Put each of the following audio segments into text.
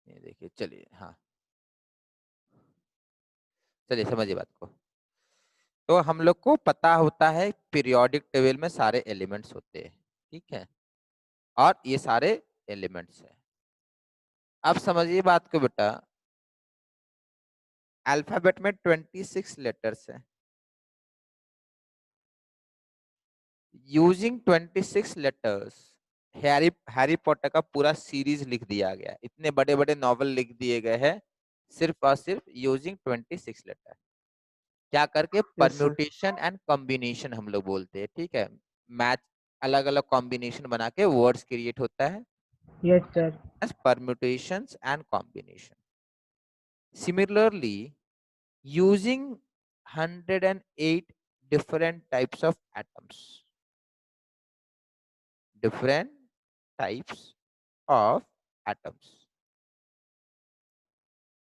ये देखिए, चलिए, हाँ, चलिए समझिए बात को। तो हम लोग को पता होता है पीरियोडिक टेबल में सारे एलिमेंट्स होते हैं, ठीक है, और ये सारे एलिमेंट्स हैं। अब समझिए बात को बेटा, अल्फाबेट में 26 लेटर्स हैं। Using 26 letters Harry Harry Potter का पूरा सीरीज लिख दिया गया, इतने बड़े बड़े नॉवल लिख दिए गए हैं सिर्फ और सिर्फ यूजिंग 26 लेटर। क्या करके? Yes sir. Permutation and combination हम लोग बोलते हैं, ठीक है, मैच, अलग अलग कॉम्बिनेशन बना के वर्ड्स क्रिएट होता है, yes sir. as permutations and combination. Similarly, using 108 different types of atoms, different types of atoms,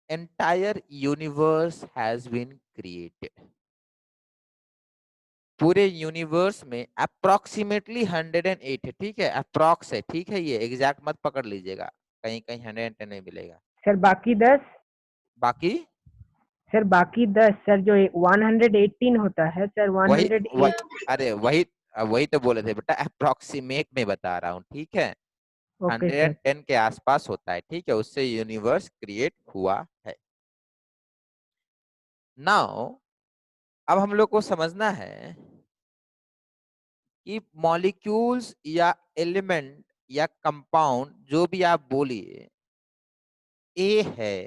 entire universe has been created. पूरे यूनिवर्स में अप्रोक्सीमेटली 108 है, ठीक है, अप्रोक्स है, ठीक है, ये एग्जैक्ट मत पकड़ लीजिएगा, कहीं कहीं 110 नहीं मिलेगा। सर बाकी 10। बाकी सर बाकी 10 सर, जो 118 होता है सर, वही 108। अरे वही वही तो बोले थे बेटा, अप्रोक्सीमेट में बता रहा हूँ, ठीक है, ओके सर। 110 के आसपास होता है, ठीक है, उससे यूनिवर्स क्रिएट हुआ है। नाउ अब हम लोग को समझना है कि मॉलिक्यूल्स या एलिमेंट या कंपाउंड जो भी आप बोलिए, ए है,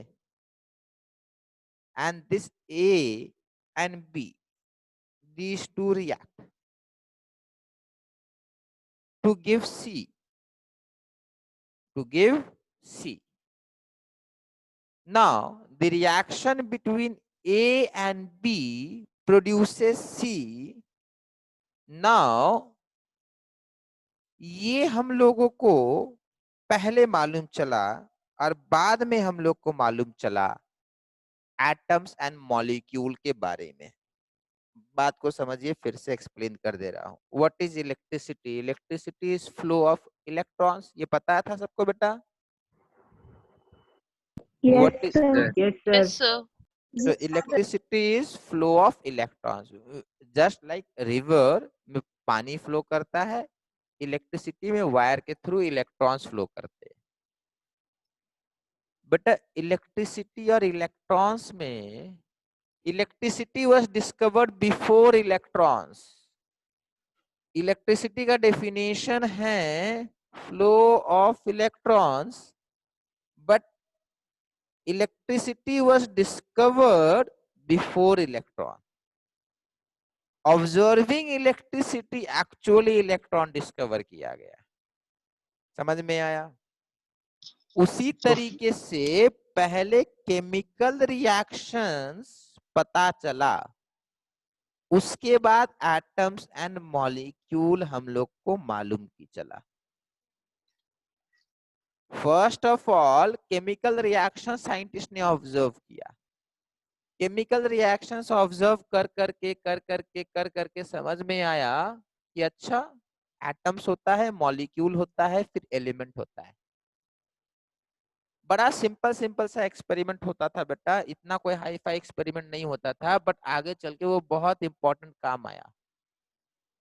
and this A and B, these two react to give C, to give C. Now the reaction between A and B produces C. Now ये हम लोगों को पहले मालूम चला और बाद में हम लोग को मालूम चला एटम्स एंड मॉलिक्यूल के बारे में। बात को समझिए, फिर से एक्सप्लेन कर दे रहा हूँ। What is electricity? Electricity is flow of electrons, ये पता था सबको बेटा? Yes what is sir. Yes sir. Yes, sir. So electricity is flow of electrons. Just like river में पानी फ्लो करता है, इलेक्ट्रिसिटी में वायर के थ्रू इलेक्ट्रॉन्स फ्लो करते हैं। बट इलेक्ट्रिसिटी और इलेक्ट्रॉन्स में, electricity was discovered before electrons. Electricity का डेफिनेशन है flow of electrons, but electricity was discovered before electron. Observing electricity actually electron discover किया गया। समझ में आया? उसी तरीके से पहले केमिकल रिएक्शंस पता चला, उसके बाद एटम्स एंड मॉलिक्यूल हम लोग को मालूम की चला। First of all chemical reaction scientist ने ऑब्जर्व किया। केमिकल रिएक्शंस ऑब्जर्व कर करके समझ में आया कि अच्छा, एटम्स होता है, मॉलिक्यूल होता है, फिर एलिमेंट होता है। बड़ा सिंपल सिंपल सा एक्सपेरिमेंट होता था बेटा, इतना कोई हाई फाई एक्सपेरिमेंट नहीं होता था, बट आगे चल के वो बहुत इंपॉर्टेंट काम आया।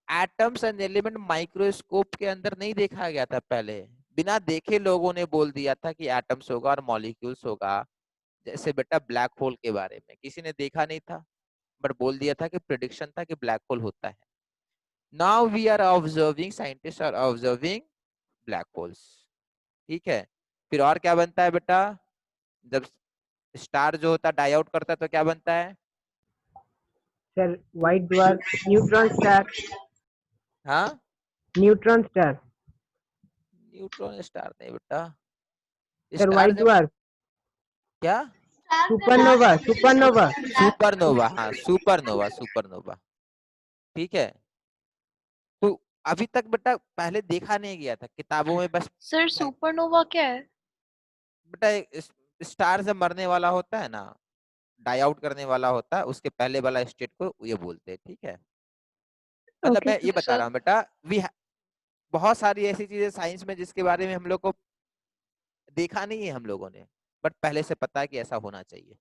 एटम्स एंड एलिमेंट माइक्रोस्कोप के अंदर नहीं देखा गया था पहले, बिना देखे लोगों ने बोल दिया था कि एटम्स होगा और मॉलिक्यूल्स होगा। जैसे बेटा ब्लैक होल के बारे में किसी ने देखा नहीं था, बट बोल दिया था कि प्रिडिक्शन था कि ब्लैक होल होता है। Now we are observing, scientist are observing black holes, ठीक है। फिर और क्या बनता है बेटा? जब स्टार जो होता है डाई आउट करता है तो क्या बनता है? Sir white dwarf, neutron star. हाँ, न्यूट्रॉन स्टार। न्यूट्रॉन स्टार नहीं बेटा, सर स्टार व्हाइट जब, ड्वार्फ। क्या? Supernova, supernova. सुपरनोवा, हाँ सुपरनोवा, सुपरनोवा, ठीक है। तो अभी तक बेटा पहले देखा नहीं गया था, किताबों में बस। सर सुपरनोवा क्या है? बेटा स्टार जब मरने वाला होता है ना, डाई आउट करने वाला होता है, उसके पहले वाला स्टेट को ये बोलते हैं, ठीक है। मतलब ओके मैं ये सर। बता रहा हूँ बेटा, वी बहुत सारी ऐसी चीजें साइंस में जिसके बारे में हम लोग को देखा नहीं है हम लोगों ने, बट पहले से पता है कि ऐसा होना चाहिए।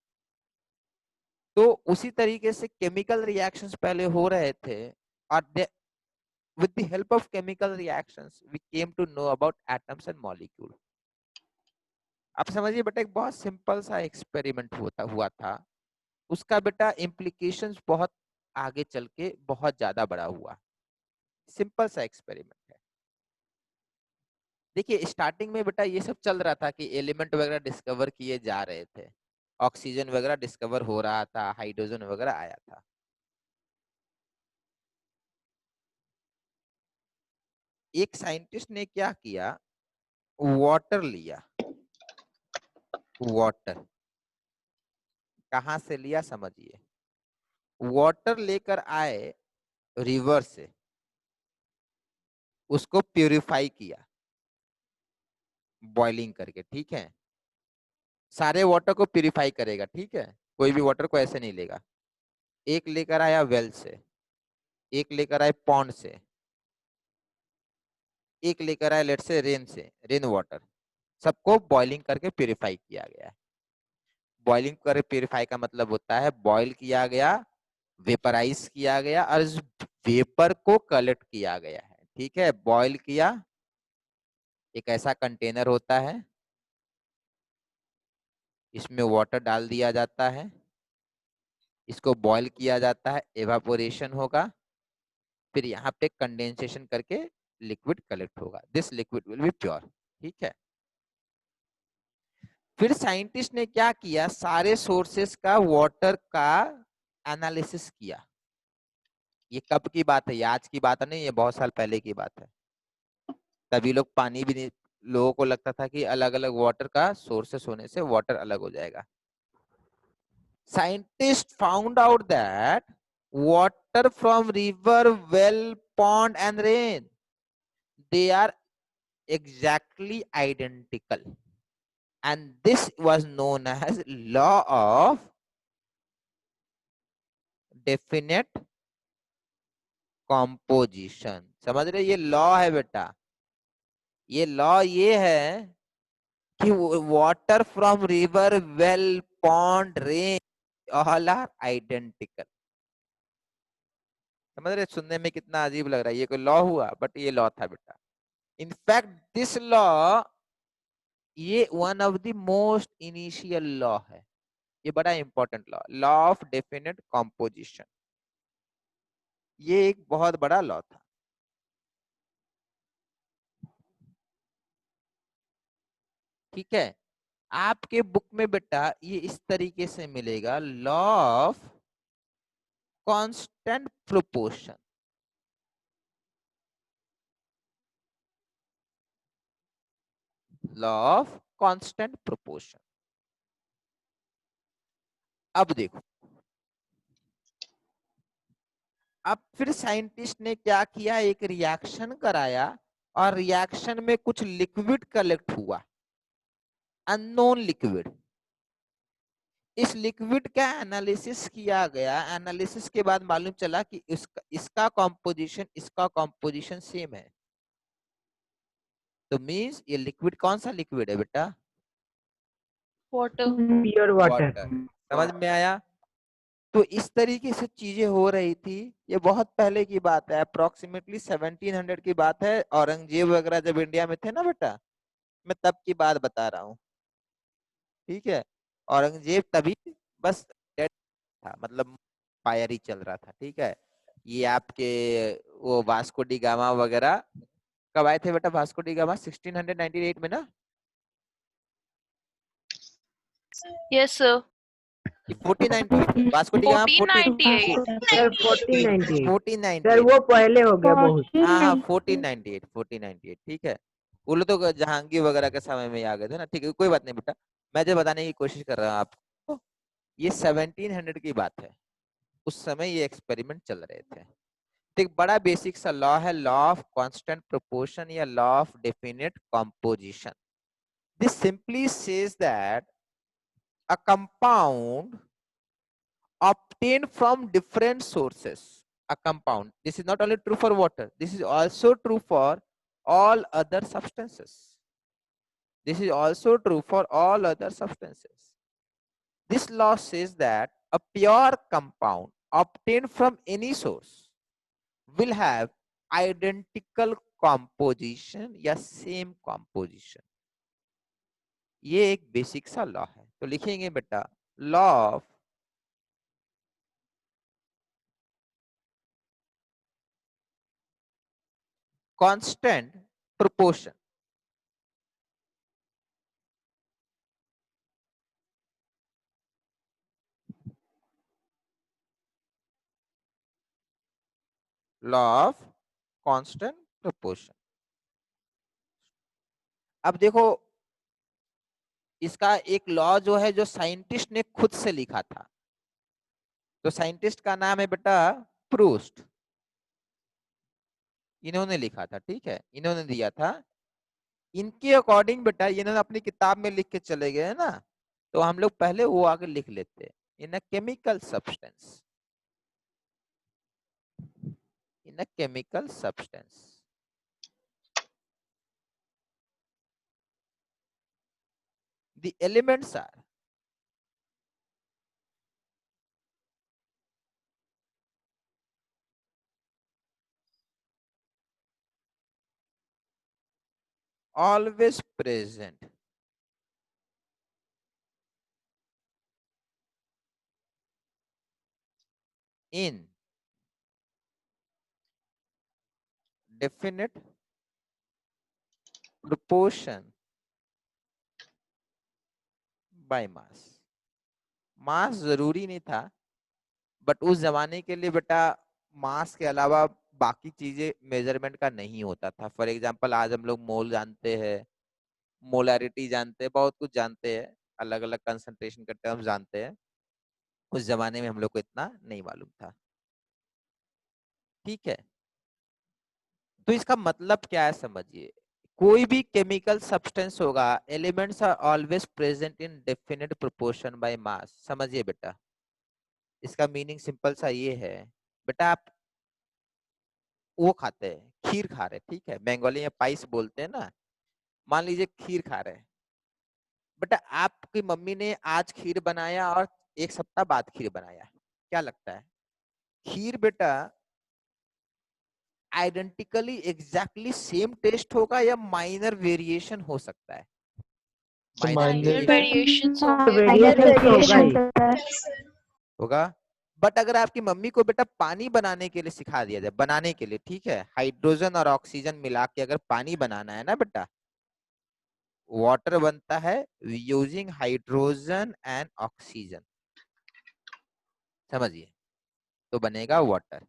तो उसी तरीके से केमिकल रिएक्शंस पहले हो रहे थे, और with the help of chemical reactions we came to know about atoms and molecule। आप समझिए बेटा, एक बहुत सिंपल सा एक्सपेरिमेंट हुआ था, उसका बेटा इम्प्लीकेशंस बहुत आगे चल के बहुत ज्यादा बड़ा हुआ। सिंपल सा एक्सपेरिमेंट है। देखिए स्टार्टिंग में बेटा ये सब चल रहा था कि एलिमेंट वगैरह डिस्कवर किए जा रहे थे, ऑक्सीजन वगैरह डिस्कवर हो रहा था, हाइड्रोजन वगैरह आया था। एक साइंटिस्ट ने क्या किया, वाटर लिया। वाटर कहाँ से लिया समझिए, वाटर लेकर आए रिवर से, उसको प्यूरिफाई किया बॉइलिंग करके, ठीक है। सारे वाटर को प्यूरिफाई करेगा, ठीक है, कोई भी वाटर को ऐसे नहीं लेगा। एक लेकर आया वेल से, एक लेकर आए पॉन्ड से, एक लेकर आए लेट से रेन से, रेन वाटर, सबको बॉइलिंग करके प्यूरिफाई किया गया है। बॉइलिंग करके प्यूरिफाई का मतलब होता है बॉइल किया गया, वेपराइज किया गया, और इस वेपर को कलेक्ट किया गया है, ठीक है। बॉइल किया, एक ऐसा कंटेनर होता है, इसमें वाटर डाल दिया जाता है, इसको बॉईल किया जाता है, एवापोरेशन होगा, फिर यहाँ पे कंडेंसेशन करके लिक्विड कलेक्ट होगा, this liquid will be pure, ठीक है। फिर साइंटिस्ट ने क्या किया, सारे सोर्सेस का वाटर का एनालिसिस किया। ये कब की बात है, ये आज की बात नहीं, ये बहुत साल पहले की बात है। तभी लोग पानी भी नहीं, लोगों को लगता था कि अलग अलग वाटर का सोर्सेस होने से वाटर अलग हो जाएगा। Scientists found out that water from river, well, pond and rain, they are exactly identical, and this was known as law of definite composition। समझ रहे, ये लॉ है बेटा, ये लॉ ये है कि water from river, well, pond, rain all are identical. समझ रहे, सुनने में कितना अजीब लग रहा है, ये कोई लॉ हुआ, बट ये लॉ था बेटा। इनफैक्ट दिस लॉ, ये one of the most initial law है, ये बड़ा important law, law of definite composition, ये एक बहुत बड़ा लॉ था, ठीक है। आपके बुक में बेटा ये इस तरीके से मिलेगा, law of constant proportion. Law of constant proportion. अब देखो, अब फिर साइंटिस्ट ने क्या किया, एक रिएक्शन कराया, और रिएक्शन में कुछ लिक्विड कलेक्ट हुआ, अननोन लिक्विड। इस लिक्विड का एनालिसिस किया गया, एनालिसिस के बाद मालूम चला कि इसका कॉम्पोजिशन सेम है। तो मींस ये लिक्विड कौन सा लिक्विड है बेटा, वाटर। Pure water. वाटर। समझ में आया। तो इस तरीके से चीजें हो रही थी, ये बहुत पहले की बात है, अप्रोक्सीमेटली 1700 की बात है, औरंगजेब वगैरह जब इंडिया में थे ना बेटा, मैं तब की बात बता रहा हूँ, ठीक है। औरंगजेब तभी बस dead था, मतलब फायर ही चल रहा था, ठीक है। ये आपके वो वास्को डी गामा वगैरह कब आए थे बेटा, वास्को डी गामा 1698 में ना, yes sir. 1498 Vasco D gamma 1498। Sir 1498। 1498 sir वो पहले हो गया बहुत। हाँ हाँ 1498, ठीक है। वो लोग तो जहांगीर वगैरह के समय में ही आ गए थे ना, ठीक है, कोई बात नहीं बेटा, मैं जो बताने की कोशिश कर रहा हूँ आपको, ये 1700 की बात है, उस समय ये एक्सपेरिमेंट चल रहे थे। तो एक बड़ा बेसिक सा लॉ है, लॉ ऑफ कांस्टेंट प्रोपोर्शन या law of definite composition. This simply says that a compound obtained from different sources, a compound, this is not only true for water, this is also true for all other substances, This is also true for all other substances. This law says that a pure compound obtained from any source will have identical composition या same composition. ये एक basic सा law है, तो लिखेंगे बेटा law of constant proportion. Law of constant proportion. अब देखो इसका एक लॉ जो है जो साइंटिस्ट ने खुद से लिखा था, तो साइंटिस्ट का नाम है बेटा प्रूस्ट. इन्होंने लिखा था, ठीक है, इन्होंने दिया था. इनके अकॉर्डिंग बेटा इन्होंने अपनी किताब में लिख के चले गए ना, तो हम लोग पहले वो आगे लिख लेते हैं. In a chemical substance, in a chemical substance the elements are always present in definite proportion by mass. मास जरूरी नहीं था, बट उस जमाने के लिए बेटा मास के अलावा बाकी चीजें मेजरमेंट का नहीं होता था. फॉर एग्जांपल आज हम लोग मोल जानते हैं, मोलारिटी जानते हैं, बहुत कुछ जानते हैं, अलग अलग कंसंट्रेशन के टर्म्स जानते हैं. उस जमाने में हम लोग को इतना नहीं मालूम था, ठीक है. तो इसका मतलब क्या है समझिए. कोई भी केमिकल सब्सटेंस होगा, elements are always present in definite proportion by mass. समझिए बेटा, इसका मीनिंग सिंपल सा ये है. बेटा आप वो खाते हैं, खीर खा रहे, ठीक है, बंगाली में पाइस बोलते हैं ना. मान लीजिए खीर खा रहे हैं बेटा, आपकी मम्मी ने आज खीर बनाया और एक सप्ताह बाद खीर बनाया, क्या लगता है खीर बेटा आइडेंटिकली एग्जैक्टली सेम टेस्ट होगा या माइनर वेरिएशन हो सकता है? माइनर Minor वेरिएशन variations होंगे. वेरिएशन तो होगा ही. होगा. बट अगर आपकी मम्मी को बेटा पानी बनाने के लिए सिखा दिया जाए, बनाने के लिए, ठीक है, हाइड्रोजन और ऑक्सीजन मिला के अगर पानी बनाना है ना बेटा, वाटर बनता है यूजिंग हाइड्रोजन एंड ऑक्सीजन. समझिए, तो बनेगा वाटर.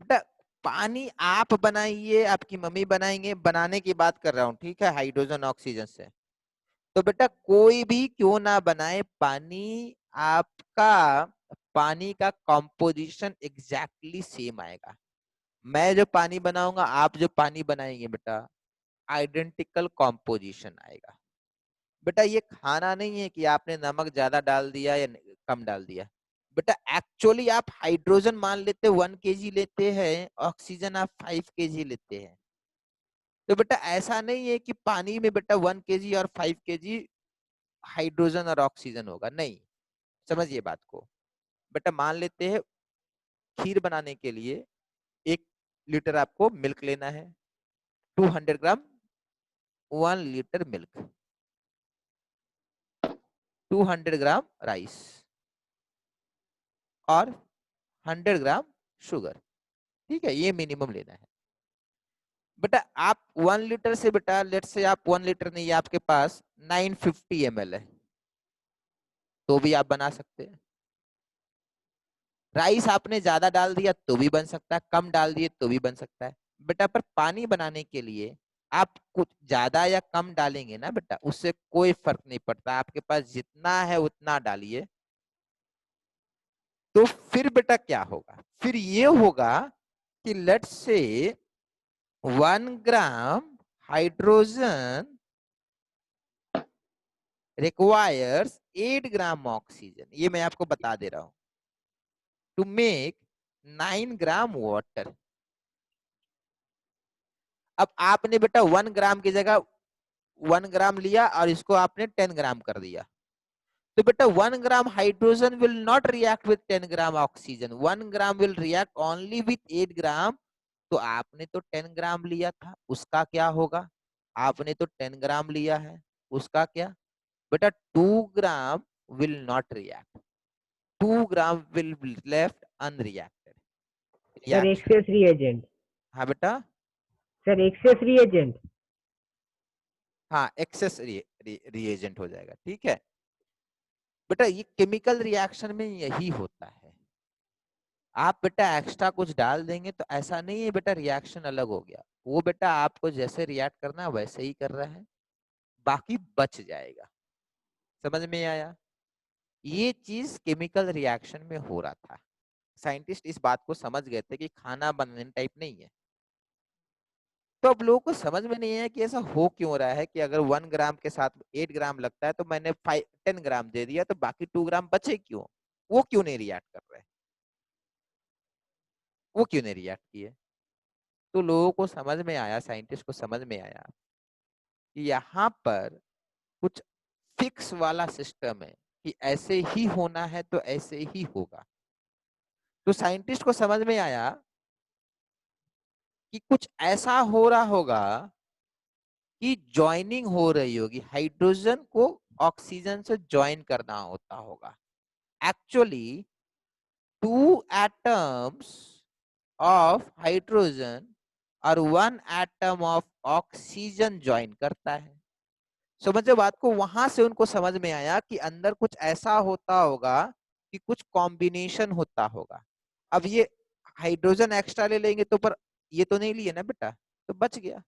बेटा पानी आप बनाइए, आपकी मम्मी बनाएंगे, बनाने की बात कर रहा हूँ, ठीक है, हाइड्रोजन ऑक्सीजन से. तो बेटा कोई भी क्यों ना बनाए पानी, आपका पानी का कंपोजिशन एग्जैक्टली सेम आएगा. मैं जो पानी बनाऊंगा, आप जो पानी बनाएंगे बेटा, आइडेंटिकल कंपोजिशन आएगा. बेटा ये खाना नहीं है कि आपने नमक ज्यादा डाल दिया या कम डाल दिया. बेटा एक्चुअली आप हाइड्रोजन मान लेते 1 kg लेते हैं, ऑक्सीजन आप 5 kg लेते हैं. तो बेटा ऐसा नहीं है कि पानी में बेटा 1 kg और 5 kg हाइड्रोजन और ऑक्सीजन होगा, नहीं. समझिए बात को. बेटा मान लेते हैं खीर बनाने के लिए 1 लीटर आपको मिल्क लेना है, 200 ग्राम, 1 लीटर मिल्क, 200 ग्राम राइस और 100 ग्राम शुगर, ठीक है, ये मिनिमम लेना है. बेटा आप 1 लीटर से बेटा लेट से आप 1 लीटर नहीं है, आपके पास 950 ml है, तो भी आप बना सकते हैं. राइस आपने ज्यादा डाल दिया तो भी बन सकता है, कम डाल दिए तो भी बन सकता है. बेटा पर पानी बनाने के लिए आप कुछ ज्यादा या कम डालेंगे ना बेटा, उससे कोई फर्क नहीं पड़ता, आपके पास जितना है उतना डालिए. तो फिर बेटा क्या होगा, फिर ये होगा कि let's say 1 gram hydrogen requires 8 gram oxygen. ये मैं आपको बता दे रहा हूं, टू मेक 9 ग्राम वाटर. अब आपने बेटा 1 ग्राम की जगह 1 ग्राम लिया और इसको आपने 10 ग्राम कर दिया, तो बेटा 1 gram hydrogen will not react with 10 gram oxygen, 1 gram will react only with 8 ग्राम। तो आपने तो 10 ग्राम लिया था, उसका क्या होगा? आपने तो 10 ग्राम लिया है, उसका क्या? बेटा 2 gram will not react, 2 gram will left unreacted. Sir excess reagent. हाँ बेटा, सर एक्सेस रिएजेंट। हाँ एक्सेस रिएजेंट हो जाएगा, ठीक है बेटा। ये केमिकल रिएक्शन में यही होता है। आप बेटा एक्स्ट्रा कुछ डाल देंगे तो ऐसा नहीं है बेटा रिएक्शन अलग हो गया, वो बेटा आपको जैसे रिएक्ट करना है वैसे ही कर रहा है, बाकी बच जाएगा। समझ में आया? ये चीज केमिकल रिएक्शन में हो रहा था। साइंटिस्ट इस बात को समझ गए थे कि खाना बनने टाइप नहीं है। तो अब लोगों को समझ में नहीं है कि ऐसा हो क्यों रहा है कि अगर 1 ग्राम के साथ 8 ग्राम लगता है तो मैंने 10 ग्राम दे दिया, तो बाकी 2 ग्राम बचे क्यों? वो क्यों नहीं रिएक्ट कर रहे? वो क्यों नहीं रिएक्ट किए? तो लोगों को समझ में आया, साइंटिस्ट को समझ में आया कि यहाँ पर कुछ फिक्स वाला सिस्टम है कि ऐसे ही होना है तो ऐसे ही होगा। तो साइंटिस्ट को समझ में आया कि कुछ ऐसा हो रहा होगा कि ज्वाइनिंग हो रही होगी, हाइड्रोजन को ऑक्सीजन से ज्वाइन करना होता होगा। एक्चुअली 2 एटम्स ऑफ हाइड्रोजन और 1 एटम ऑफ ऑक्सीजन ज्वाइन करता है। समझे बात को? वहां से उनको समझ में आया कि अंदर कुछ ऐसा होता होगा कि कुछ कॉम्बिनेशन होता होगा। अब ये हाइड्रोजन एक्स्ट्रा ले लेंगे तो, पर ये तो नहीं लिए ना बेटा, तो बच गया।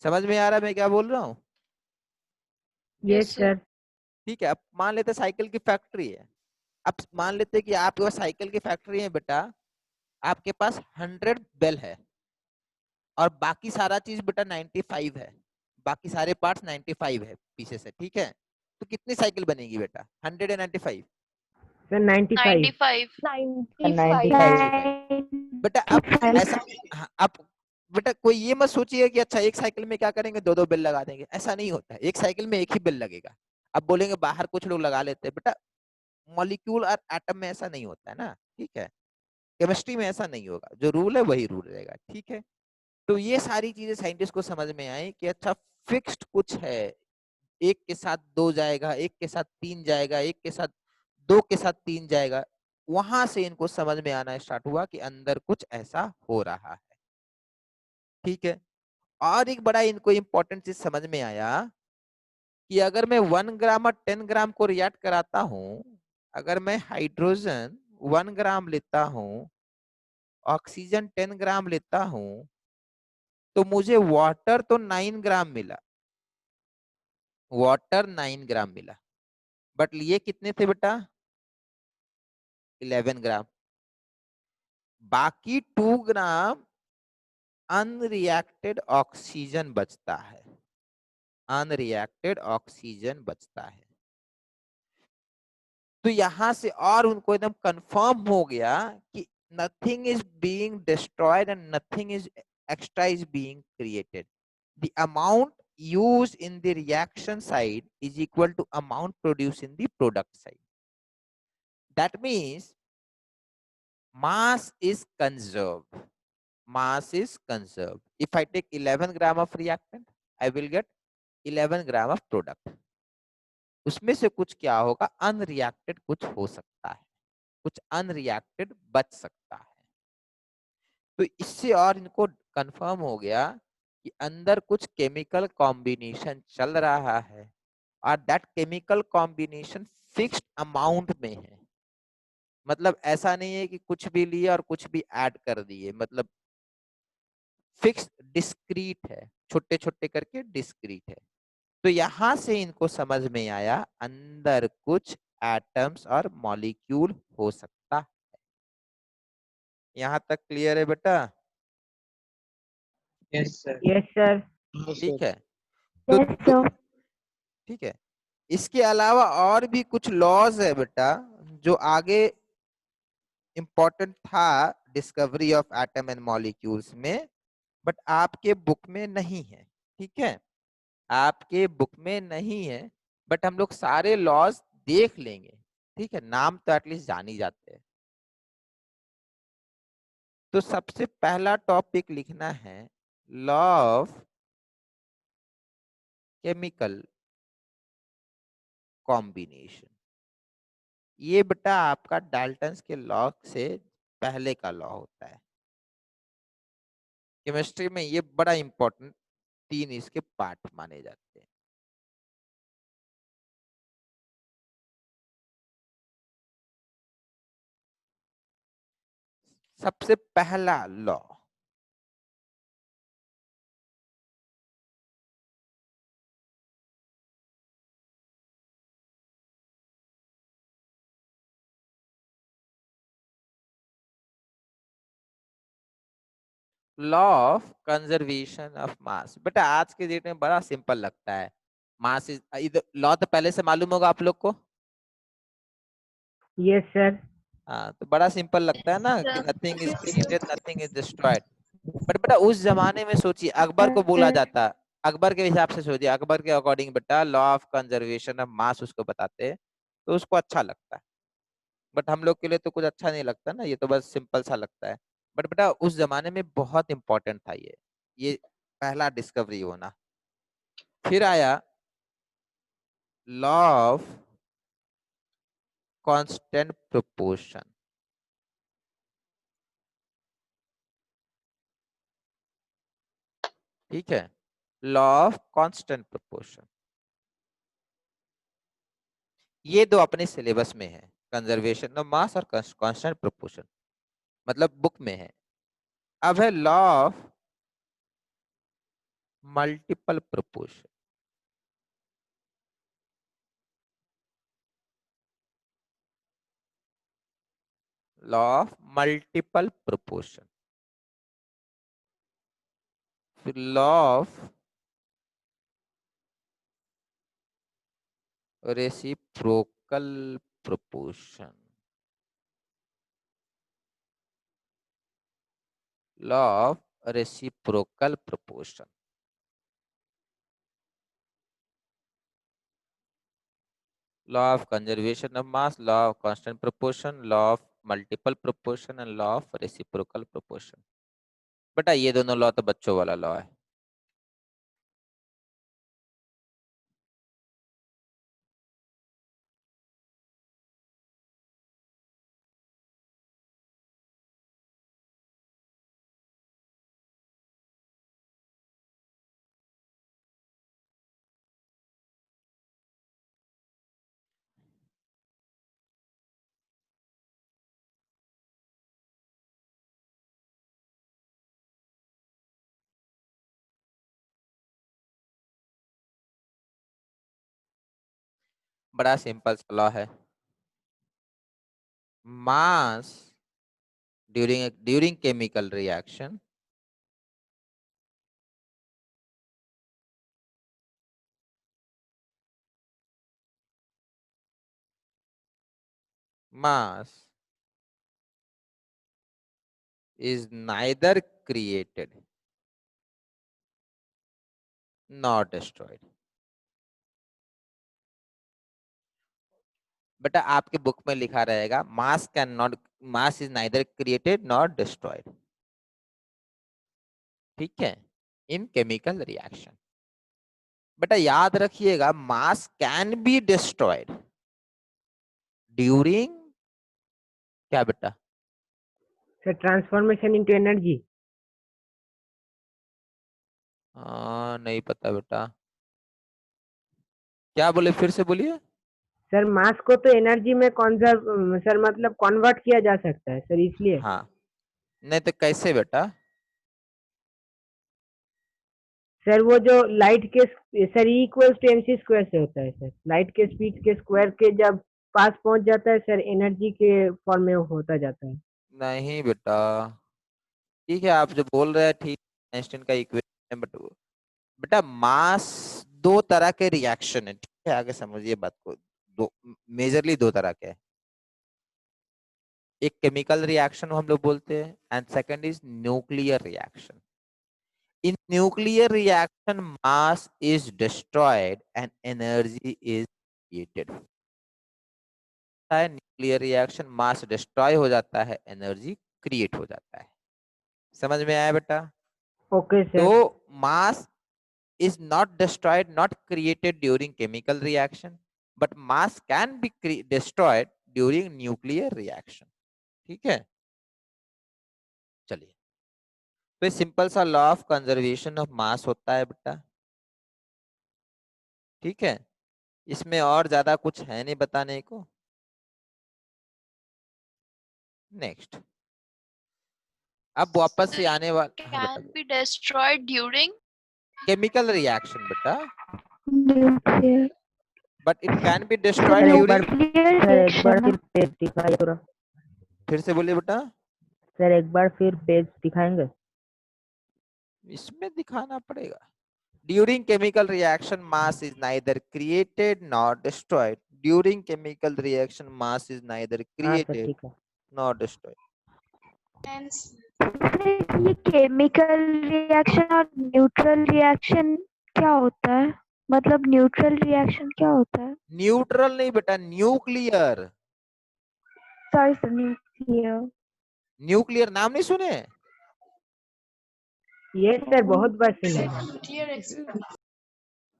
समझ में आ रहा है मैं क्या बोल रहा हूँ? Yes Yes, sir. सर। ठीक है, अब मान लेते साइकिल की फैक्ट्री है। अब मान लेते कि आपके पास साइकिल की फैक्ट्री है बेटा, आपके पास 100 बेल है और बाकी सारा चीज बेटा 95 है, बाकी सारे पार्ट्स 95 है पीछे से, ठीक है? तो कितनी साइकिल बनेगी बेटा? 100 या 95? सर 95। 95. 95। बेटा अब ऐसा, हाँ, अब बेटा कोई ये मत सोचिए कि अच्छा एक साइकिल में क्या करेंगे, 2-2 बेल लगा देंगे, ऐसा नहीं होता है। एक साइकिल में एक ही बेल लगेगा। अब बोलेंगे बाहर कुछ लोग लगा लेते हैं, बेटा मॉलिक्यूल और एटम में ऐसा नहीं होता है ना, ठीक है? केमिस्ट्री में ऐसा नहीं होगा, जो रूल है वही रूल रहेगा, ठीक है? तो ये सारी चीजें साइंटिस्ट को समझ में आई कि अच्छा फिक्स्ड कुछ है, एक के साथ 2 जाएगा, एक के साथ 3 जाएगा, एक के साथ 2 के साथ 3 जाएगा। वहां से इनको समझ में आना स्टार्ट हुआ कि अंदर कुछ ऐसा हो रहा है, ठीक है? और एक बड़ा इनको इंपॉर्टेंट चीज समझ में आया कि अगर मैं 1 ग्राम और 10 ग्राम को रिएक्ट कराता हूं, अगर मैं हाइड्रोजन 1 ग्राम लेता हूं, ऑक्सीजन 10 ग्राम लेता हूं, तो मुझे वाटर तो 9 ग्राम मिला, वाटर 9 ग्राम मिला, बट लिए कितने थे बेटा? 11 ग्राम। बाकी 2 ग्राम अनरिएक्टेड ऑक्सीजन बचता है, अनरिएक्टेड ऑक्सीजन बचता है। तो यहां से और उनको एकदम कंफर्म हो गया कि nothing is being destroyed and nothing is extra is being created. The amount used in the reaction side is equal to amount produced in the product side. That means mass is conserved. Mass is conserved. If I take 11 gram of reactant, I will get 11 gram of product. उसमें से कुछ क्या होगा? Unreacted कुछ हो सकता है, कुछ अनरिएक्टेड बच सकता है। तो इससे और इनको कंफर्म हो गया कि अंदर कुछ केमिकल कॉम्बिनेशन चल रहा है और that chemical combination fixed amount में है। मतलब ऐसा नहीं है कि कुछ भी लिए और कुछ भी ऐड कर दिए, मतलब फिक्स डिस्क्रीट है, छोटे छोटे करके डिस्क्रीट है। तो यहां से इनको समझ में आया अंदर कुछ एटम्स और मॉलिक्यूल हो सकता है। यहां तक क्लियर है बेटा? Yes sir. Yes sir. ठीक है, तो ठीक है। इसके अलावा और भी कुछ लॉज है बेटा जो आगे इंपॉर्टेंट था discovery of atom and molecules में, बट आपके बुक में नहीं है, ठीक है, आपके बुक में नहीं है, बट हम लोग सारे लॉज देख लेंगे। ठीक है, नाम तो एटलीस्ट जान ही जाते हैं। तो सबसे पहला टॉपिक लिखना है लॉ ऑफ केमिकल कॉम्बिनेशन। ये बेटा आपका डाल्टन्स के लॉ से पहले का लॉ होता है। केमिस्ट्री में ये बड़ा इंपॉर्टेंट 3 इसके पार्ट माने जाते हैं। सबसे पहला law, law of conservation of मास। बेटा आज के डेट में बड़ा सिंपल लगता है, मास इज लॉ तो पहले से मालूम होगा आप लोग को। Yes sir. हाँ, तो बड़ा सिंपल लगता है ना कि Sir. Nothing is created nothing is destroyed. But बेटा उस जमाने में सोचिए, अकबर को बोला जाता, अकबर के हिसाब से सोचिए, अकबर के अकॉर्डिंग बेटा लॉ ऑफ कंजर्वेशन ऑफ मास उसको बताते, तो उसको अच्छा लगता है। बट हम लोग के लिए तो कुछ अच्छा नहीं लगता ना, ये तो बस सिंपल सा लगता है। बट बेटा उस जमाने में बहुत इंपॉर्टेंट था ये पहला डिस्कवरी होना। फिर आया लॉ ऑफ कांस्टेंट प्रोपोर्शन। ठीक है, लॉ ऑफ कांस्टेंट प्रोपोर्शन, ये दो अपने सिलेबस में है, कंजर्वेशन ऑफ मास और कांस्टेंट प्रोपोर्शन, मतलब बुक में है। अब है law of multiple proportion. Law of multiple proportion, फिर law of reciprocal proportion, law of reciprocal proportion, law of conservation of mass, law of constant proportion, law of multiple proportion and law of reciprocal proportion। बेटा ये दोनों law तो बच्चों वाला law है। बड़ा simple सा लॉ है, mass during chemical reaction mass is neither created nor destroyed। बेटा आपके बुक में लिखा रहेगा mass is neither created not destroyed. ठीक है, इन केमिकल रिएक्शन। बेटा याद रखिएगा मास कैन बी डिस्ट्रॉयड ड्यूरिंग क्या बेटा? Sir transformation into energy. नहीं पता बेटा, क्या बोले, फिर से बोलिए। सर मास को तो एनर्जी में कॉन्जर्व सर मतलब कन्वर्ट किया जा सकता है सर, इसलिए। हाँ, नहीं तो कैसे बेटा? सर वो जो लाइट के sir E equals to MC square से होता है सर, लाइट के स्पीड के स्क्वायर के जब पास पहुंच जाता है सर, एनर्जी के फॉर्म में होता जाता है। नहीं बेटा, ठीक है आप जो बोल रहे हैं ठीक, आइंस्टीन का इक्वेशन है, बट बेटा मास दो तरह के रिएक्शन है। ठीक है, आगे समझिए बात को, दो मेजरली दो तरह के हैं। एक केमिकल रिएक्शन हम लोग बोलते हैं and second is nuclear reaction. In nuclear reaction, mass is destroyed and energy is created. Nuclear reaction mass destroy हो जाता है, एनर्जी क्रिएट हो जाता है। समझ में आया बेटा? Okay sir. तो मास is not destroyed, not created during chemical reaction, but mass can be destroyed during nuclear reaction। ठीक है, चलिए, तो सिंपल सा लॉ ऑफ कंजर्वेशन ऑफ मास होता है बेटा। ठीक है, इसमें और ज्यादा कुछ है नहीं बताने को। नेक्स्ट, अब वापस से आने वाला, हाँ बेटा, Can be destroyed during chemical reaction बेटा, nuclear but it can be sir destroyed nuclear during, nuclear sir एक बार रिएक्शन फिर पेज दिखाइए थोड़ा। फिर से बोलिए बेटा। सर एक बार फिर पेज दिखाएंगे? इसमें दिखाना पड़ेगा। During chemical reaction, mass is neither created nor destroyed. During chemical reaction, mass is neither हाँ सर created ठीक है। nor destroyed. सर ये केमिकल रिएक्शन और न्यूट्रल रिएक्शन क्या होता है? मतलब न्यूट्रल रिएक्शन क्या होता है? न्यूट्रल नहीं बेटा, nuclear. Sorry sir, nuclear. Nuclear नाम नहीं सुने? ये सर बहुत बार सुने हैं।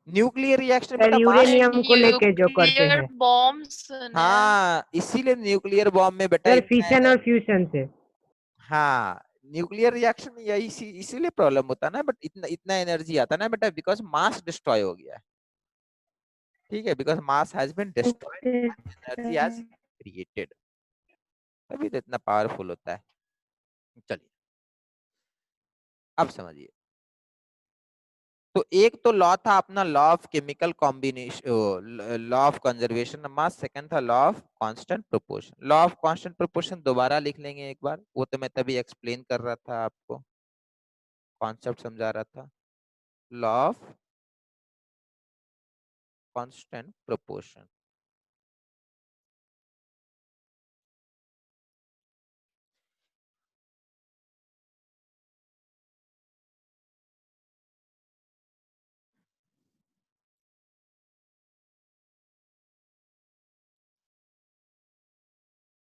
न्यूक्लियर रिएक्शन सर बेटा मास, यूरेनियम को लेके जो करते nuclear हैं। bombs हाँ इसीलिए न्यूक्लियर बॉम्ब में बेटा सर इतना फिशन और फ्यूशन से। हाँ न्यूक्लियर रिएक्शन में यही इसीलिए प्रॉब्लम होता है ना, बट इतना इतना एनर्जी आता है ना बेटा, बिकॉज मास डिस्ट्रॉय हो गया है। ठीक है, because mass has been destroyed, okay energy has sir. Created, तभी तो इतना पावरफुल होता है। चलिए अब समझिए, तो एक तो लॉ था अपना law of chemical combination, law of conservation of mass, second था law of constant proportion. Law of constant proportion दोबारा लिख लेंगे एक बार, वो तो मैं तभी एक्सप्लेन कर रहा था आपको, कॉन्सेप्ट समझा रहा था। Law of constant proportion,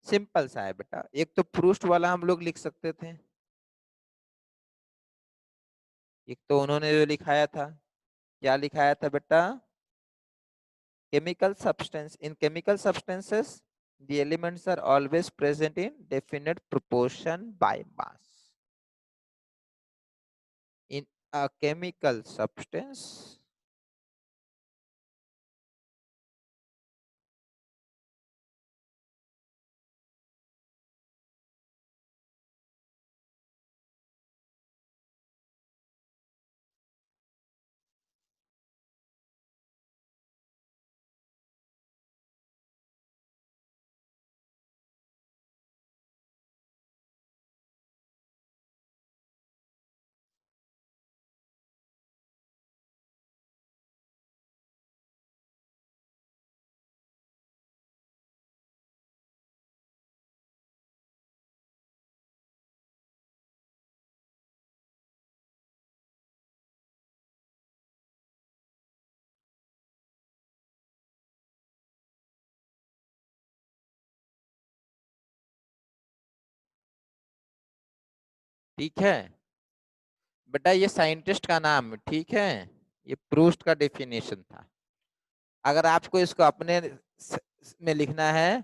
simple सा है बेटा। एक तो प्रूस्ट वाला हम लोग लिख सकते थे, एक तो उन्होंने जो लिखाया था, क्या लिखाया था बेटा? chemical substance, in chemical substances the elements are always present in definite proportion by mass. In a chemical substance, ठीक है बेटा, ये साइंटिस्ट का नाम है, ठीक है, ये प्रूस्ट का डेफिनेशन था। अगर आपको इसको अपने में लिखना है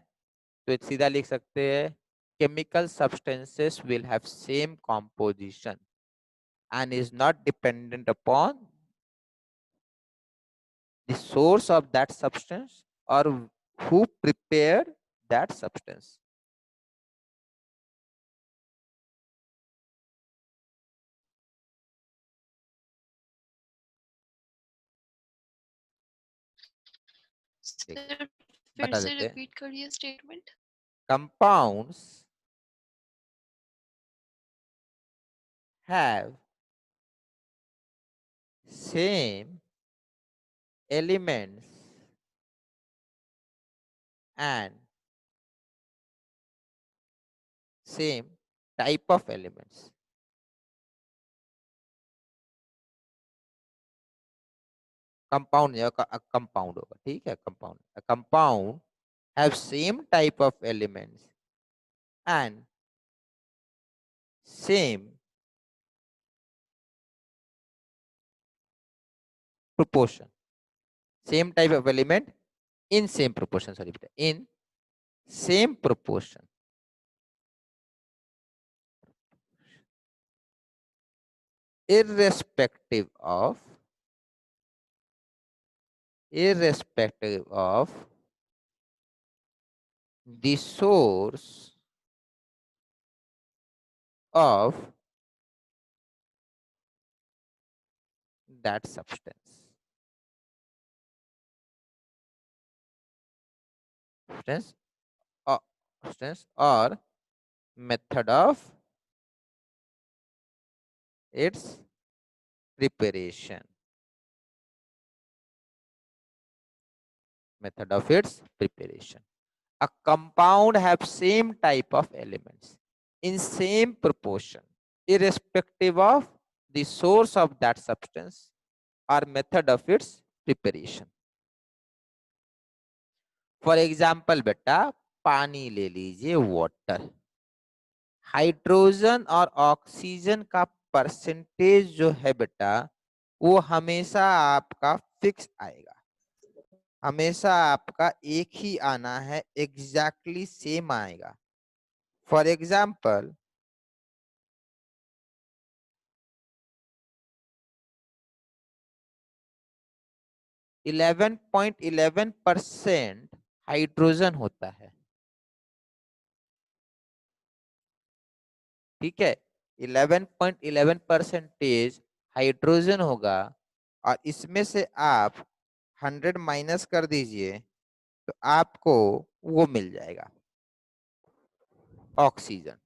तो सीधा लिख सकते हैं, chemical substances will have same composition and is not dependent upon the source of that substance or who prepared that substance. sir, फिर बता से देते हैं, repeat करिए statement। compounds have same elements and same type of elements compound compound होगा, ठीक है, compound compound have same type of elements and same proportion, same type of element in same proportion, sorry beta, in same proportion, irrespective of the source of that substance or, substance or method of its preparation. Method of its preparation. A compound have same type of elements in same proportion, irrespective of the source of that substance or method of its preparation. For example बेटा, पानी ले लीजिए, water, hydrogen और oxygen का percentage जो है बेटा, वो हमेशा आपका फिक्स आएगा, हमेशा आपका एक ही आना है, एग्जैक्टली सेम आएगा. फॉर एग्जाम्पल 11.11% हाइड्रोजन होता है, ठीक है, 11.11% हाइड्रोजन होगा, और इसमें से आप 100 माइनस कर दीजिए तो आपको वो मिल जाएगा, ऑक्सीजन.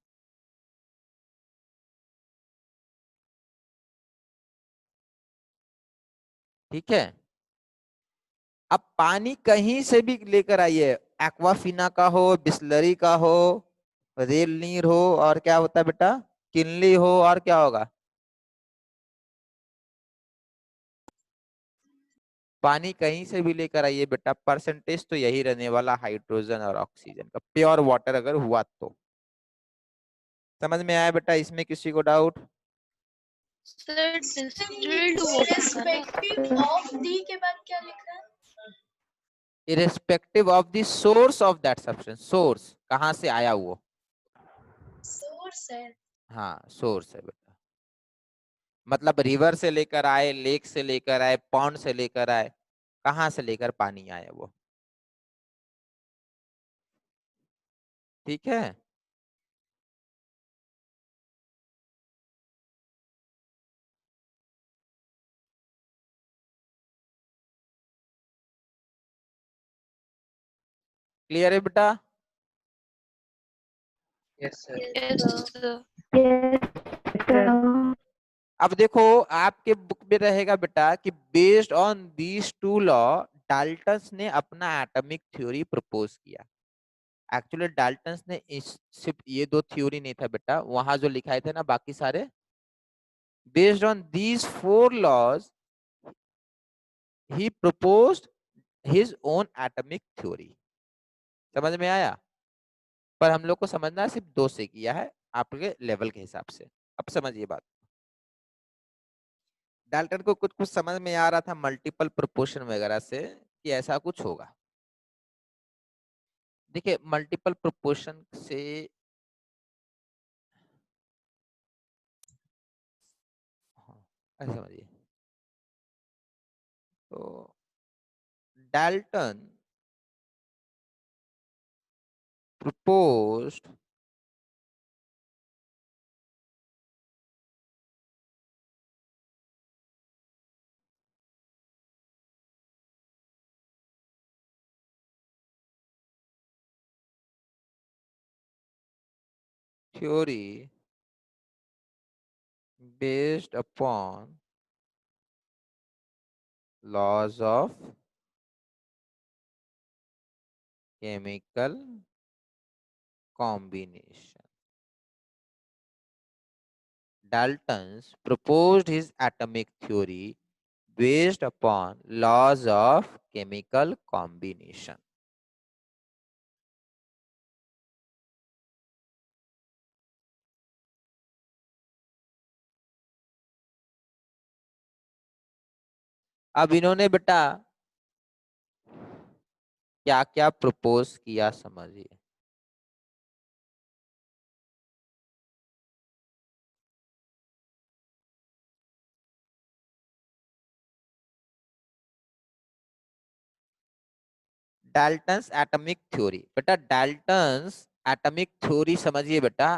ठीक है. अब पानी कहीं से भी लेकर आइए, एक्वाफिना का हो, बिस्लरी का हो, रेल नीर हो, और क्या होता है बेटा, किनली हो, और क्या होगा, पानी कहीं से भी लेकर आइए बेटा, परसेंटेज तो यही रहने वाला, हाइड्रोजन और ऑक्सीजन का, प्योर वाटर अगर हुआ तो. समझ में आया बेटा, इसमें किसी को डाउट? सर डिस्टिल्ड वाटर था ना? इरेस्पेक्टिव ऑफ दी के बाद क्या लिखा है? Irrespective of the source of that substance, source कहाँ से आया वो, सोर्स है. हाँ सोर्स है बेटा, मतलब रिवर से लेकर आए, लेक से लेकर आए, पॉन्ड से लेकर आए, कहाँ से लेकर पानी आया वो. ठीक है. क्लियर है बेटा? Yes, sir. Yes, sir. अब देखो आपके बुक में रहेगा बेटा कि based on these two law Dalton's ने अपना एटॉमिक थ्योरी प्रपोज किया. एक्चुअली डाल्टन्स ने सिर्फ ये दो थ्योरी नहीं था बेटा, वहां जो लिखाए थे ना बाकी सारे, बेस्ड ऑन दीज 4 लॉज ही proposed his own atomic theory. समझ में आया? पर हम लोग को समझना सिर्फ 2 से किया है, आपके लेवल के हिसाब से. अब समझिए बात. डाल्टन को कुछ कुछ समझ में आ रहा था मल्टीपल प्रोपोर्शन वगैरह से कि ऐसा कुछ होगा. देखिए मल्टीपल प्रोपोर्शन से हाँ, ऐसे समझिए. तो Dalton proposed theory based upon laws of chemical combination. Dalton's proposed his atomic theory based upon laws of chemical combination. अब इन्होंने बेटा क्या क्या प्रपोज किया समझिए। डाल्टन्स एटॉमिक थ्योरी, बेटा डाल्टन्स एटॉमिक थ्योरी समझिए बेटा,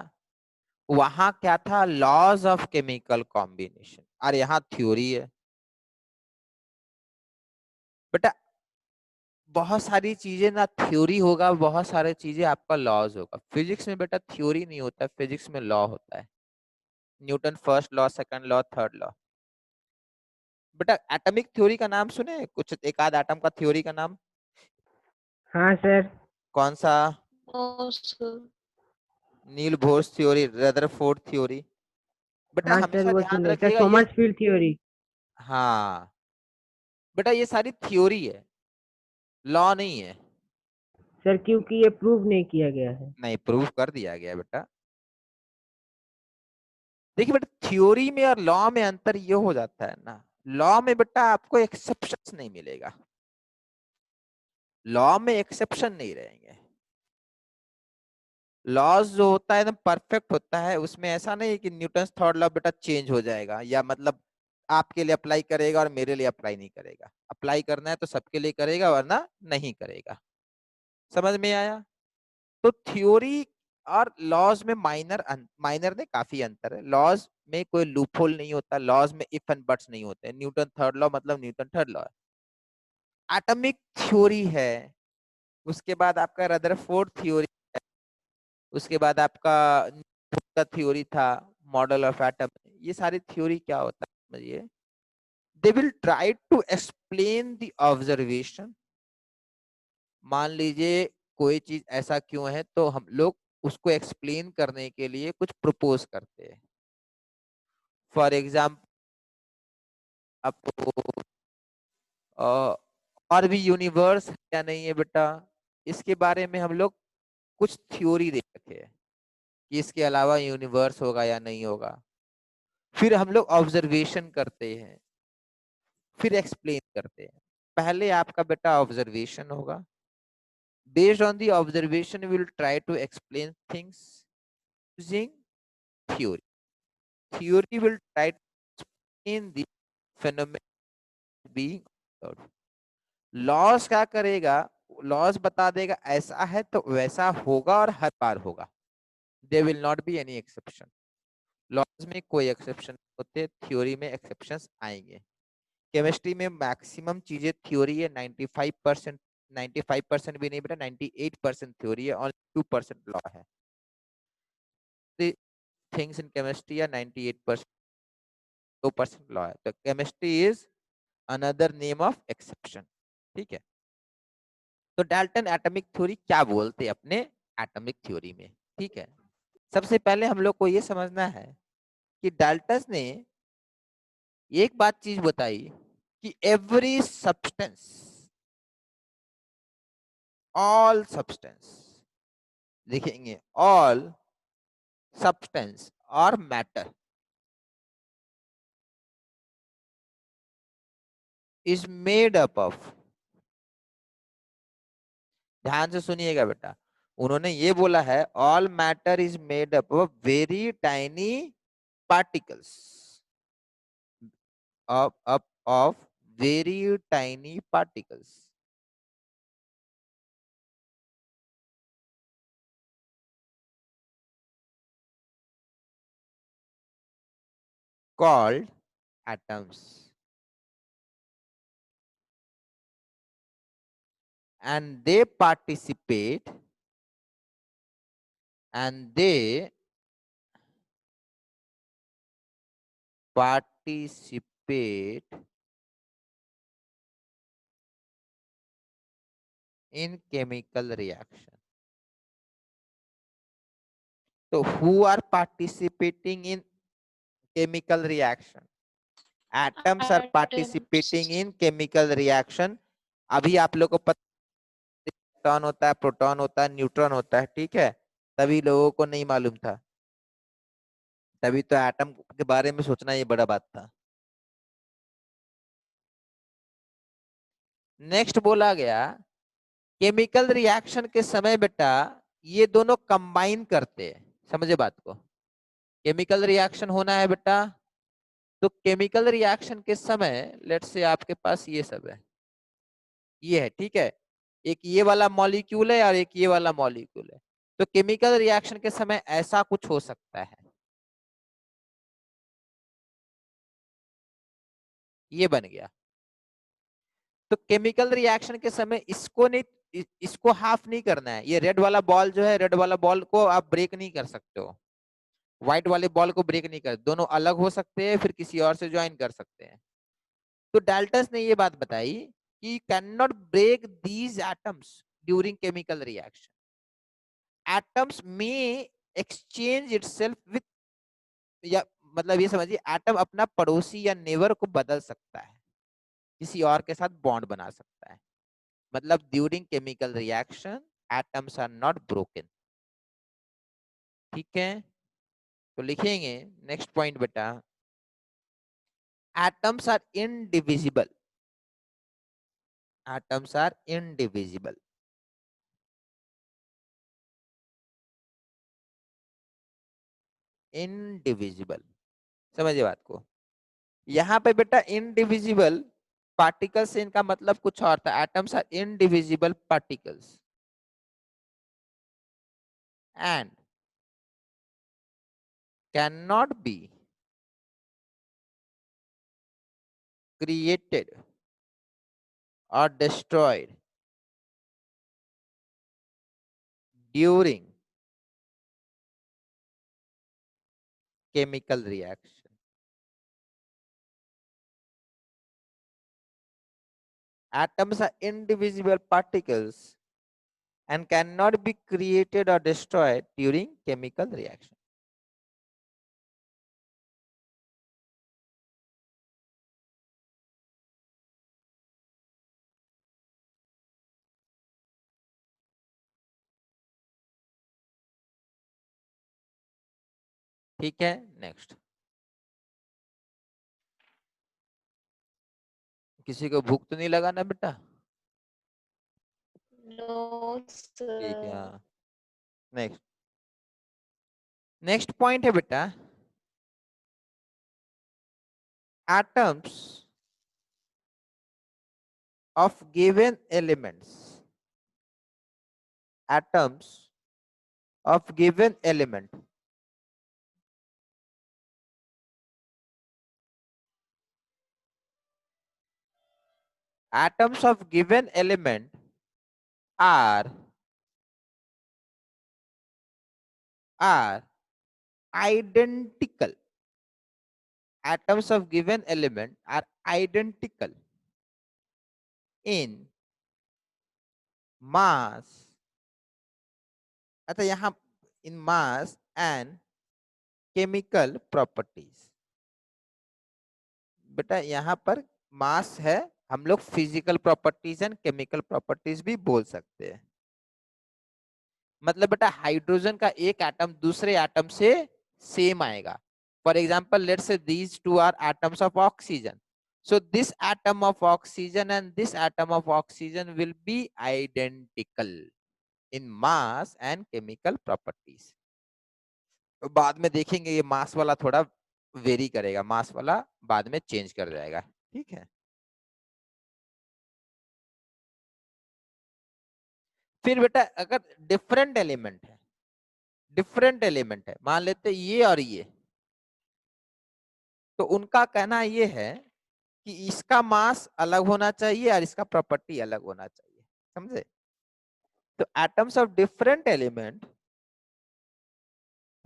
वहां क्या था, लॉज ऑफ केमिकल कॉम्बिनेशन, और यहाँ थ्योरी है बेटा। बहुत सारी चीजें ना थ्योरी होगा, बहुत सारी चीजें आपका लॉज होगा। फिजिक्स में बेटा थ्योरी नहीं होता, फिजिक्स में लॉ होता है। Newton first law, second law, third law. बेटा एटॉमिक थ्योरी का नाम सुने कुछ, एक आध एटम का थ्योरी का नाम? हाँ सर। कौन सा? No, sir. नील बोर्स थ्योरी, रदरफोर्ड थ्योरी। बेटा हाँ सर, हमेशा वो ध्यान सुने सर, रखिएगा ये, सोमरफील्ड थ्योरी। हाँ बेटा ये सारी थ्योरी है, लॉ नहीं है। सर क्योंकि ये प्रूव नहीं किया गया है। नहीं, प्रूव कर दिया गया बेटा। देखिए बेटा थ्योरी में और लॉ में अंतर ये हो जाता है ना, लॉ में बेटा आपको एक्सेप्शंस नहीं मिलेगा, लॉ में एक्सेप्शन नहीं रहेंगे। लॉज जो होता है एकदम परफेक्ट होता है, उसमें ऐसा नहीं है कि न्यूटन थर्ड लॉ बेटा चेंज हो जाएगा, या मतलब आपके लिए अप्लाई करेगा और मेरे लिए अप्लाई नहीं करेगा। अप्लाई करना है तो सबके लिए करेगा, वरना नहीं करेगा। समझ में आया? तो थ्योरी और लॉज में माइनर ने काफी अंतर है। लॉज में कोई लूपहोल नहीं होता, लॉज में इफ एंड बट्स नहीं होते। न्यूटन थर्ड लॉ मतलब न्यूटन थर्ड लॉ है। एटॉमिक थ्योरी है, उसके बाद आपका रदरफोर्ड थ्योरी, उसके बाद आपका का थ्योरी था, मॉडल ऑफ एटम। ये सारी थ्योरी क्या होता है समझिए, they will try to explain the observation. मान लीजिए कोई चीज ऐसा क्यों है, तो हम लोग उसको एक्सप्लेन करने के लिए कुछ प्रपोज करते हैं। फॉर एग्जाम्पल आपको और भी यूनिवर्स है या नहीं है बेटा, इसके बारे में हम लोग कुछ थ्योरी दे रखे हैं कि इसके अलावा यूनिवर्स होगा या नहीं होगा। फिर हम लोग ऑब्जर्वेशन करते हैं, फिर एक्सप्लेन करते हैं। पहले आपका बेटा ऑब्जर्वेशन होगा, based on the observation we will try to explain things using theory. Theory will try to explain the phenomenon being observed। Laws क्या करेगा, लॉस बता देगा ऐसा है तो वैसा होगा और हर बार होगा। There will not be any exception. Laws में कोई एक्सेप्शन होते, थ्योरी में एक्सेप्शंस आएंगे। केमिस्ट्री में मैक्सिमम चीजें थ्योरी है, 95%, 95% भी नहीं बेटा, 98% थ्योरी है, ओनली 2% लॉ है। थिंग्स इन केमिस्ट्री या 98%, 2% लॉ है। तो chemistry is another name of exception. ठीक है, तो डाल्टन एटॉमिक थ्योरी क्या बोलते हैं अपने एटॉमिक थ्योरी में? ठीक है, सबसे पहले हम लोग को ये समझना है कि डाल्टन ने एक बात चीज बताई कि एवरी सब्सटेंस, ऑल सब्सटेंस, लिखेंगे ऑल सब्सटेंस और matter is made up of, ध्यान से सुनिएगा बेटा, उन्होंने ये बोला है all matter is made up of very tiny particles of very tiny particles called atoms, and they participate in chemical reaction. So who are participating in chemical reaction? Atoms are participating in chemical reaction. अभी आप लोग को पता electron होता है, proton होता है, neutron होता है, ठीक है, तभी लोगों को नहीं मालूम था, तभी तो एटम के बारे में सोचना ये बड़ा बात था। नेक्स्ट बोला गया केमिकल रिएक्शन के समय बेटा ये दोनों कंबाइन करते हैं, समझे बात को। केमिकल रिएक्शन होना है बेटा, तो केमिकल रिएक्शन के समय लेट्स से आपके पास ये सब है, ये है, ठीक है, एक ये वाला मॉलिक्यूल है और एक ये वाला मॉलिक्यूल है, तो केमिकल रिएक्शन के समय ऐसा कुछ हो सकता है, ये बन गया। तो केमिकल रिएक्शन के समय इसको नहीं, इसको हाफ नहीं करना है, ये रेड वाला बॉल जो है, रेड वाला बॉल को आप ब्रेक नहीं कर सकते हो, व्हाइट वाले बॉल को ब्रेक नहीं कर, दोनों अलग हो सकते हैं, फिर किसी और से ज्वाइन कर सकते हैं। तो डाल्टन ने ये बात बताई कि can not break these atoms during chemical reaction, atoms में एक्सचेंज इटसेल्फ विथ, या मतलब ये समझिए एटम अपना पड़ोसी या नेबर को बदल सकता है, किसी और के साथ बॉन्ड बना सकता है, मतलब during chemical reaction atoms are not broken, ठीक है। तो लिखेंगे नेक्स्ट पॉइंट बेटा, atoms are indivisible, atoms are indivisible, indivisible, समझिए बात को। यहाँ पे बेटा इनडिविजिबल पार्टिकल्स से इनका मतलब कुछ और था, atoms are indivisible particles and can not be created or destroyed during chemical reaction. Atoms are indivisible particles and cannot be created or destroyed during chemical reaction. ठीक है, नेक्स्ट। किसी को भूख तो नहीं लगा ना बेटा? No, ठीक है, sir. हाँ, नेक्स्ट। नेक्स्ट पॉइंट है बेटा, atoms of given elements, atoms of given element atoms of given element are identical, atoms of given element are identical in mass, अच्छा यहाँ in mass and chemical properties। बेटा यहाँ पर मास है, हम लोग physical properties and chemical properties भी बोल सकते हैं। मतलब बेटा हाइड्रोजन का एक एटम दूसरे एटम से सेम आएगा, for example let's say these two are atoms of oxygen, so this atom of oxygen and this atom of oxygen will be identical in mass and chemical properties। बाद में देखेंगे ये मास वाला थोड़ा very करेगा, मास वाला बाद में चेंज कर जाएगा, ठीक है। फिर बेटा अगर डिफरेंट एलिमेंट है, डिफरेंट एलिमेंट है, मान लेते ये और ये, तो उनका कहना ये है कि इसका मास अलग होना चाहिए और इसका प्रॉपर्टी अलग होना चाहिए, समझे। तो atoms of different element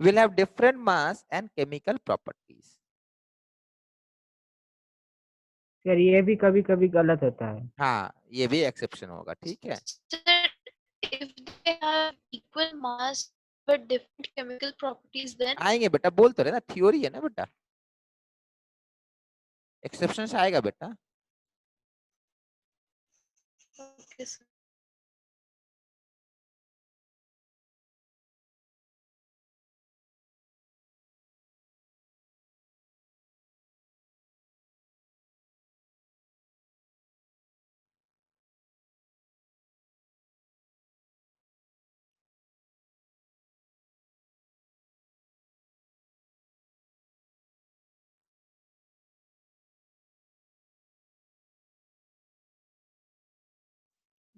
will have different mass and chemical properties। Sir ये भी कभी कभी गलत होता है। हाँ, ये भी एक्सेप्शन होगा, ठीक है। Sir, if they have equal mass but different chemical properties, then आएंगे बेटा, बोल तो रहे ना, थ्योरी है ना बेटा। एक्सेप्शन आएगा बेटा। Okay, sir.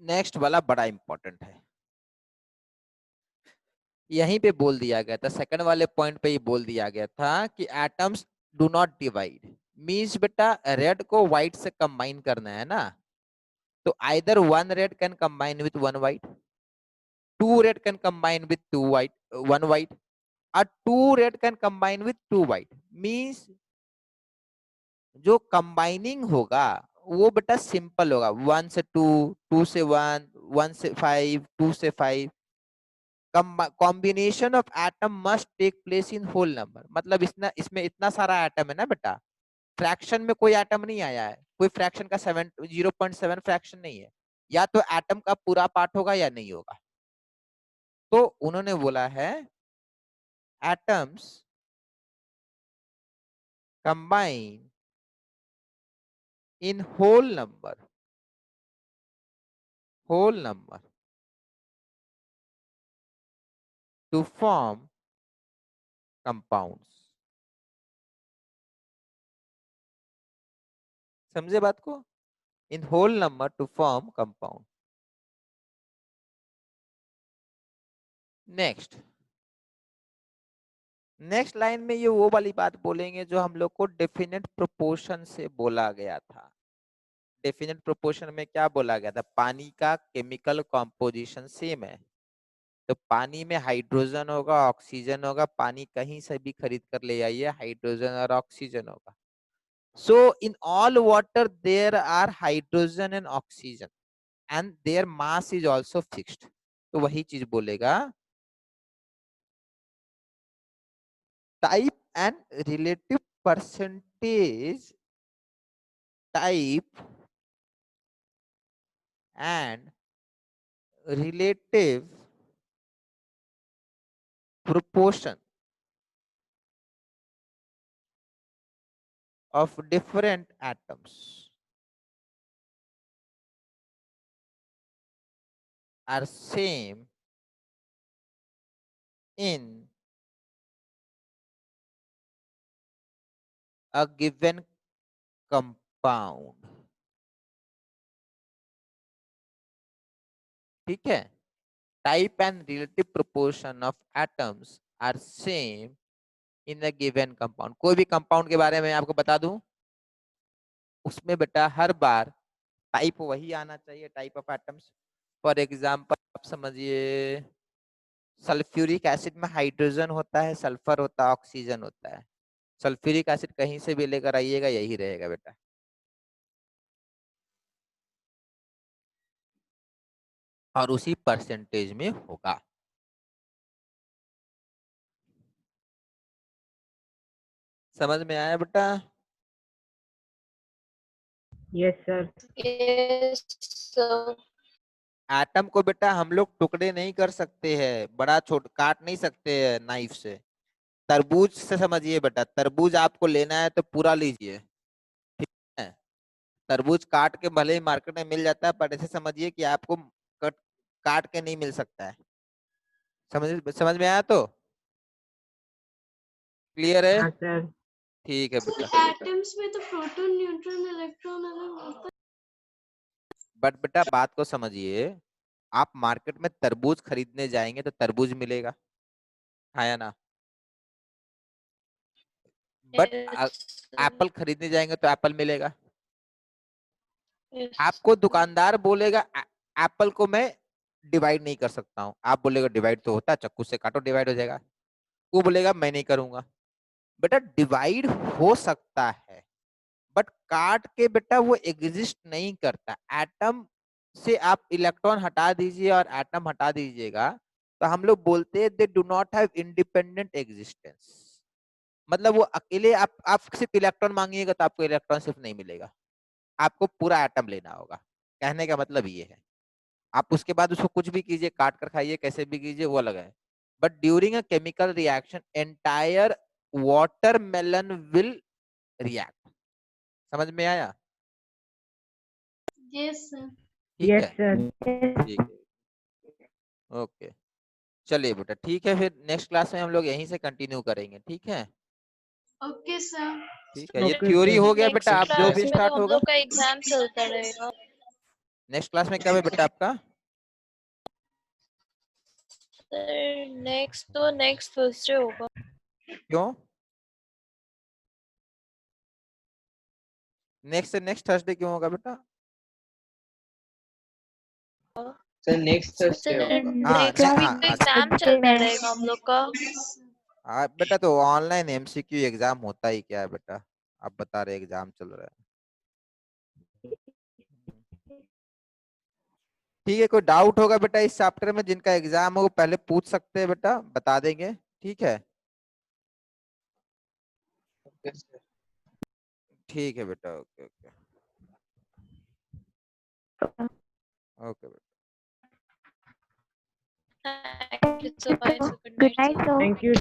नेक्स्ट वाला बड़ा इंपॉर्टेंट है, यहीं पे बोल दिया गया था, सेकंड वाले पॉइंट पे ही बोल दिया गया था कि atoms do not divide. Means बेटा रेड को व्हाइट से कंबाइन करना है ना, तो either one red can combine with one white, two red can combine with two white, one white, और two red can combine with two white. Means जो combining होगा वो बेटा सिंपल होगा, वन से टू, टू से वन, वन से five, two से five. Combination of atom must take place in whole number. मतलब इसमें इतना सारा एटम है ना बेटा, फ्रैक्शन में कोई एटम नहीं आया है, कोई फ्रैक्शन का 0.7 फ्रैक्शन नहीं है, या तो एटम का पूरा पार्ट होगा या नहीं होगा। तो उन्होंने बोला है atoms combine in whole number to form compounds. समझे बात को? In whole number to form compound. Next line में ये वो वाली बात बोलेंगे जो हम लोग को डेफिनेट प्रोपोर्शन से बोला गया था। डेफिनेट प्रोपोर्शन में क्या बोला गया था? पानी का केमिकल कॉम्पोजिशन सेम है, तो पानी में हाइड्रोजन होगा, ऑक्सीजन होगा। पानी कहीं से भी खरीद कर ले आइए, हाइड्रोजन और ऑक्सीजन होगा। So in all water there are hydrogen and oxygen and their mass is also fixed. तो वही चीज बोलेगा, type and relative percentage, type and relative proportion of different atoms are same in a given compound। ठीक है, type and relative proportion of atoms are same in a given compound. कोई भी compound के बारे में आपको बता दूं, उसमें बेटा हर बार टाइप वही आना चाहिए, type of atoms. For example आप समझिए, सल्फ्यूरिक एसिड में हाइड्रोजन होता है, सल्फर होता है, ऑक्सीजन होता है। सल्फ्यूरिक एसिड कहीं से भी लेकर आइएगा यही रहेगा बेटा। और उसी परसेंटेज में होगा। समझ में आया बेटा? Yes sir. Yes, sir. Atom को बेटा हम लोग टुकड़े नहीं कर सकते हैं, बड़ा छोटा काट नहीं सकते हैं नाइफ से। तरबूज से समझिए बेटा, तरबूज आपको लेना है तो पूरा लीजिए, ठीक है। तरबूज काट के भले ही मार्केट में मिल जाता है, पर ऐसे समझिए कि आपको कट काट के नहीं मिल सकता है। समझ में आया? तो क्लियर है? हाँ सर। ठीक है बेटा। एटम्स में तो प्रोटॉन न्यूट्रॉन इलेक्ट्रॉन अलग होता बट बेटा बात को समझिए, आप मार्केट में तरबूज खरीदने जाएंगे तो तरबूज मिलेगा, हाँ या ना? But Yes, sir. एप्पल खरीदने जाएंगे तो एप्पल मिलेगा। Yes, आपको sir. दुकानदार बोलेगा एप्पल को मैं डिवाइड नहीं कर सकता हूँ, आप बोलेगा डिवाइड तो होता है, चाकू से काटो डिवाइड हो जाएगा। वो बोलेगा मैं नहीं करूंगा। बेटा डिवाइड हो सकता है, बट काट के बेटा वो एग्जिस्ट नहीं करता। एटम से आप इलेक्ट्रॉन हटा दीजिए और एटम हटा दीजिएगा, तो हम लोग बोलते हैं they do not have independent existence. मतलब वो अकेले आप सिर्फ इलेक्ट्रॉन मांगिएगा तो आपको इलेक्ट्रॉन सिर्फ नहीं मिलेगा, आपको पूरा एटम लेना होगा। कहने का मतलब ये है, आप उसके बाद उसको कुछ भी कीजिए, काट कर खाइए, कैसे भी कीजिए, वो अलग है। But during a chemical reaction entire watermelon will react. समझ में आया? Yes, sir. ठीक यस है, सर। ठीक है, ओके। चलिए बेटा, ठीक है, फिर नेक्स्ट क्लास में हम लोग यहीं से कंटिन्यू करेंगे, ठीक है? Okay, sir. ठीक है, ये ओके थ्योरी सर। हो गया नेक्स्ट बेटा, आप जो क्लास भी में स्टार्ट तो हम होगा। लोग का एग्जाम चलता रहेगा। नेक्स्ट क्लास में कब है बेटा आपका? नेक्स्ट तो नेक्स्ट थर्सडे होगा। क्यों? नेक्स्ट से नेक्स्ट थर्सडे क्यों होगा बेटा? सर नेक्स्ट थर्सडे हाँ, नेक्स्ट हाँ, वीक तो हाँ, एग्जाम चलता रहेगा हम लोग का। हाँ बेटा, तो ऑनलाइन एमसीक्यू एग्जाम होता ही क्या है बेटा, आप बता रहे एग्जाम चल रहा है। ठीक है, कोई डाउट होगा बेटा इस चैप्टर में, जिनका एग्जाम है वो पहले पूछ सकते हैं बेटा, बता देंगे, ठीक है? ठीक है बेटा, ओके ओके ओके बेटा। Thank you so much. Good night sir. Thank you.